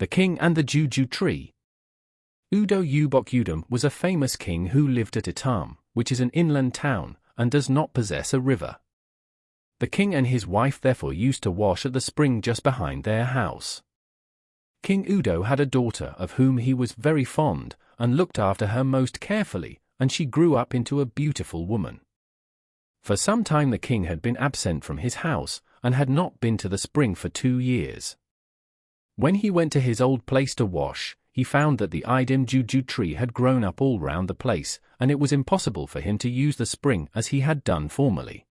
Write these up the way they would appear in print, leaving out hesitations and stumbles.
The King and the Juju Tree. Udo Ubok Udom was a famous king who lived at Itam, which is an inland town, and does not possess a river. The king and his wife therefore used to wash at the spring just behind their house. King Udo had a daughter of whom he was very fond, and looked after her most carefully, and she grew up into a beautiful woman. For some time the king had been absent from his house, and had not been to the spring for 2 years. When he went to his old place to wash, he found that the Idim Juju tree had grown up all round the place, and it was impossible for him to use the spring as he had done formerly.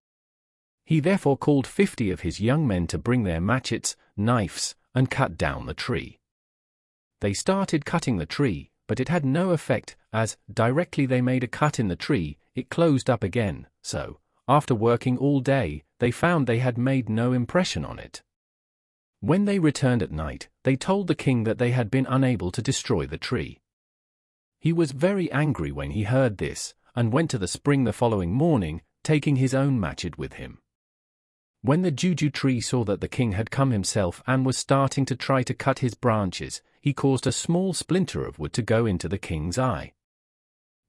He therefore called 50 of his young men to bring their machetes, knives, and cut down the tree. They started cutting the tree, but it had no effect, as, directly they made a cut in the tree, it closed up again, so, after working all day, they found they had made no impression on it. When they returned at night, they told the king that they had been unable to destroy the tree. He was very angry when he heard this, and went to the spring the following morning, taking his own machete with him. When the Juju tree saw that the king had come himself and was starting to try to cut his branches, he caused a small splinter of wood to go into the king's eye.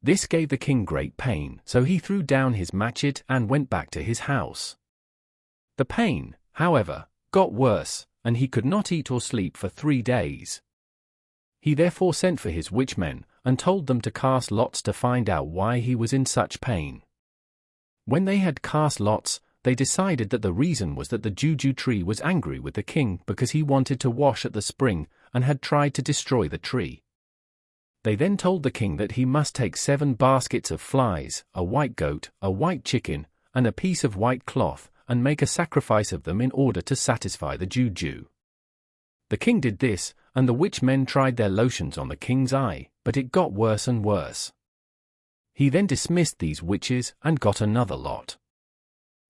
This gave the king great pain, so he threw down his machete and went back to his house. The pain, however, got worse, and he could not eat or sleep for 3 days. He therefore sent for his witchmen, and told them to cast lots to find out why he was in such pain. When they had cast lots, they decided that the reason was that the Juju tree was angry with the king because he wanted to wash at the spring, and had tried to destroy the tree. They then told the king that he must take 7 baskets of flies, a white goat, a white chicken, and a piece of white cloth, and make a sacrifice of them in order to satisfy the Juju. The king did this, and the witchmen tried their lotions on the king's eye, but it got worse and worse. He then dismissed these witches and got another lot.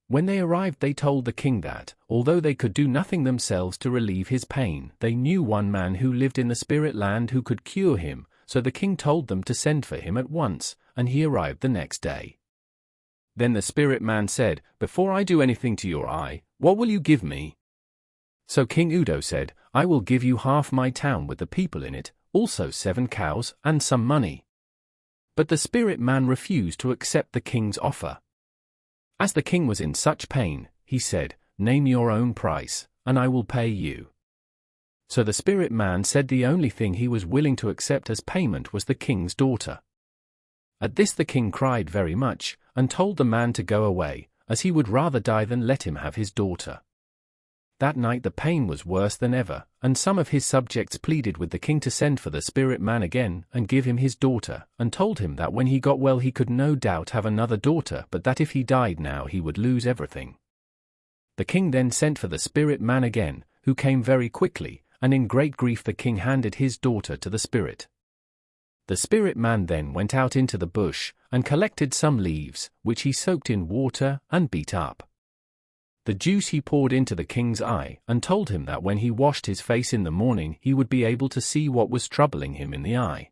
When they arrived they told the king that, although they could do nothing themselves to relieve his pain, they knew one man who lived in the spirit land who could cure him, so the king told them to send for him at once, and he arrived the next day. Then the spirit man said, "Before I do anything to your eye, what will you give me?" So King Udo said, "I will give you half my town with the people in it, also 7 cows, and some money." But the spirit man refused to accept the king's offer. As the king was in such pain, he said, "Name your own price, and I will pay you." So the spirit man said the only thing he was willing to accept as payment was the king's daughter. At this the king cried very much, and told the man to go away, as he would rather die than let him have his daughter. That night the pain was worse than ever, and some of his subjects pleaded with the king to send for the spirit man again and give him his daughter, and told him that when he got well he could no doubt have another daughter, but that if he died now he would lose everything. The king then sent for the spirit man again, who came very quickly, and in great grief the king handed his daughter to the spirit. The spirit man then went out into the bush, and collected some leaves, which he soaked in water and beat up. The juice he poured into the king's eye, and told him that when he washed his face in the morning he would be able to see what was troubling him in the eye.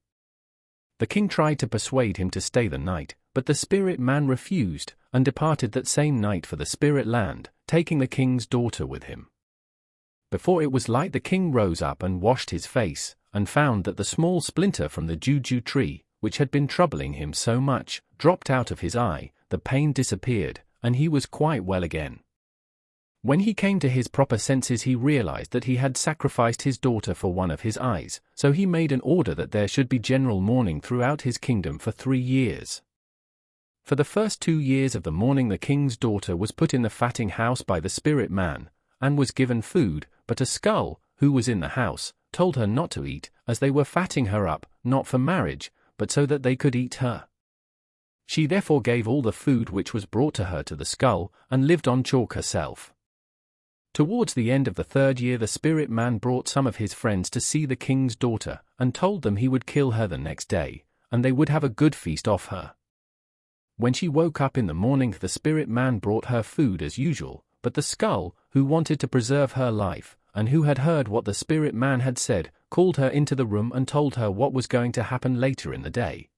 The king tried to persuade him to stay the night, but the spirit man refused, and departed that same night for the spirit land, taking the king's daughter with him. Before it was light the king rose up and washed his face, and found that the small splinter from the Juju tree, which had been troubling him so much, dropped out of his eye, the pain disappeared, and he was quite well again. When he came to his proper senses he realized that he had sacrificed his daughter for one of his eyes, so he made an order that there should be general mourning throughout his kingdom for 3 years. For the first 2 years of the mourning the king's daughter was put in the fatting house by the spirit man, and was given food, but a skull, who was in the house, told her not to eat, as they were fatting her up, not for marriage, but so that they could eat her. She therefore gave all the food which was brought to her to the skull, and lived on chalk herself. Towards the end of the 3rd year the spirit man brought some of his friends to see the king's daughter, and told them he would kill her the next day, and they would have a good feast off her. When she woke up in the morning the spirit man brought her food as usual, but the skull, who wanted to preserve her life, and who had heard what the spirit man had said, called her into the room and told her what was going to happen later in the day.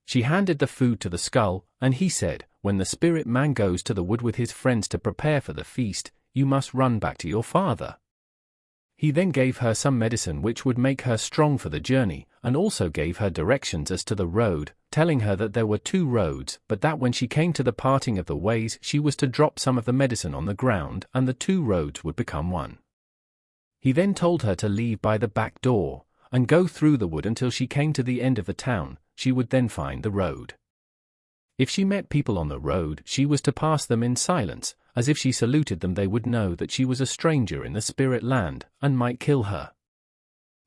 She handed the food to the skull, and he said, "When the spirit man goes to the wood with his friends to prepare for the feast, you must run back to your father. He then gave her some medicine which would make her strong for the journey, and also gave her directions as to the road, telling her that there were 2 roads, but that when she came to the parting of the ways she was to drop some of the medicine on the ground and the 2 roads would become one. He then told her to leave by the back door, and go through the wood until she came to the end of the town. She would then find the road. If she met people on the road, she was to pass them in silence, as if she saluted them they would know that she was a stranger in the spirit land, and might kill her.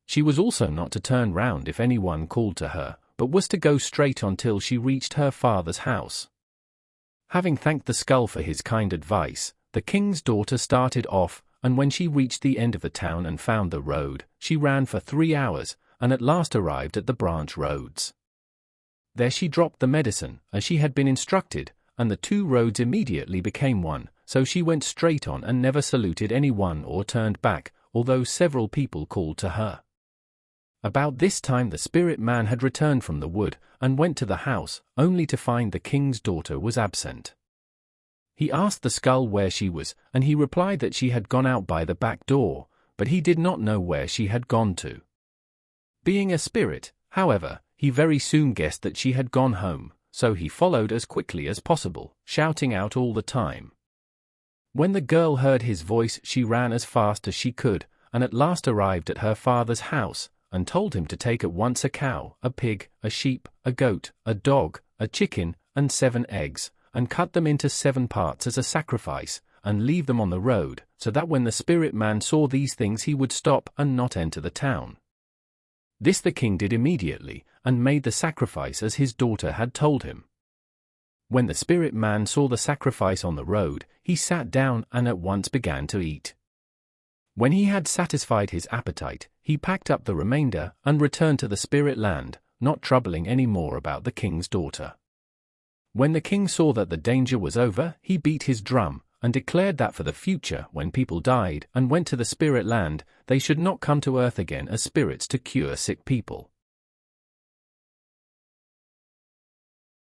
She was also not to turn round if anyone called to her, but was to go straight on till she reached her father's house. Having thanked the skull for his kind advice, the king's daughter started off, and when she reached the end of the town and found the road, she ran for 3 hours, and at last arrived at the branch roads. There she dropped the medicine, as she had been instructed, and the 2 roads immediately became one, so she went straight on and never saluted anyone or turned back, although several people called to her. About this time the spirit man had returned from the wood, and went to the house, only to find the king's daughter was absent. He asked the skull where she was, and he replied that she had gone out by the back door, but he did not know where she had gone to. Being a spirit, however, he very soon guessed that she had gone home, so he followed as quickly as possible, shouting out all the time. When the girl heard his voice, she ran as fast as she could, and at last arrived at her father's house, and told him to take at once a cow, a pig, a sheep, a goat, a dog, a chicken, and 7 eggs, and cut them into 7 parts as a sacrifice, and leave them on the road, so that when the spirit man saw these things he would stop and not enter the town. This the king did immediately, and made the sacrifice as his daughter had told him. When the spirit man saw the sacrifice on the road, he sat down and at once began to eat. When he had satisfied his appetite, he packed up the remainder and returned to the spirit land, not troubling any more about the king's daughter. When the king saw that the danger was over, he beat his drum, and declared that for the future, when people died and went to the spirit land, they should not come to earth again as spirits to cure sick people.